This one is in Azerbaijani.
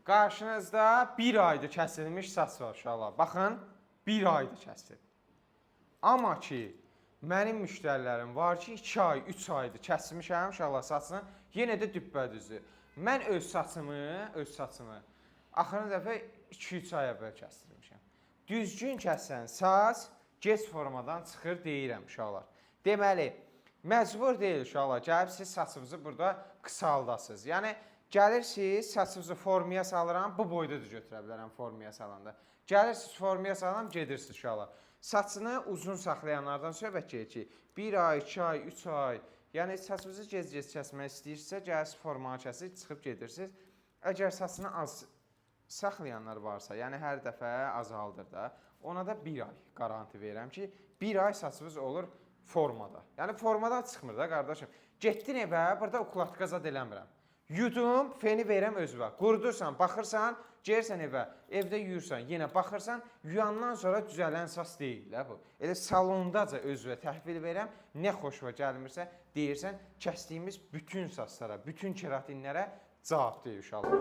Qarşınızda bir ayda kəsilmiş saç var uşaqlar. Baxın, bir ayda kəsilib. Amma ki, mənim müştərilərim var ki, 2 ay, 3 aydır kəsilmişəm uşaqlar saçını, yenə də düppədüzdür. Mən öz saçımı axırıncı dəfə 2-3 ay əvvəl kəsdirmişəm. Düzgün kəsən saç gec formadan çıxır deyirəm uşaqlar. Deməli, məcbur deyil uşaqlar, gəlib siz saçınızı burada qısaldasınız. Yəni, gəlirsiniz, saçınızı formaya salıram, bu boyda da götürə bilərəm formaya salanda. Gəlirsiniz, formaya salıram, gedirsiniz uşaqlar. Saçını uzun saxlayanlardan söhbət gedir ki, 1 ay, 2 ay, 3 ay, yəni saçınızı gec-gec kəsmək istəyirsə, gəlirsiniz formanı kəsir, çıxıb gedirsiniz. Əgər saçını az saxlayanlar varsa, yəni hər dəfə azaldır da, ona da 1 ay garanti verirəm ki, 1 ay saçınız olur formada. Yəni formada çıxmır da qardaşım. Getdin evə, burada ukladka zad eləmirəm. Yudum, feni verəm özünə. Qurudursan, baxırsan, gəlirsən evə, evdə yuyursan, yenə baxırsan, yuyandan sonra düzələn saç deyil bu. Elə salondaca özünə təhvil verəm, nə xoşuna gəlmirsə, deyirsən, kəsdiyimiz bütün saçlara, bütün keratinlərə cavab deyil uşaqlar.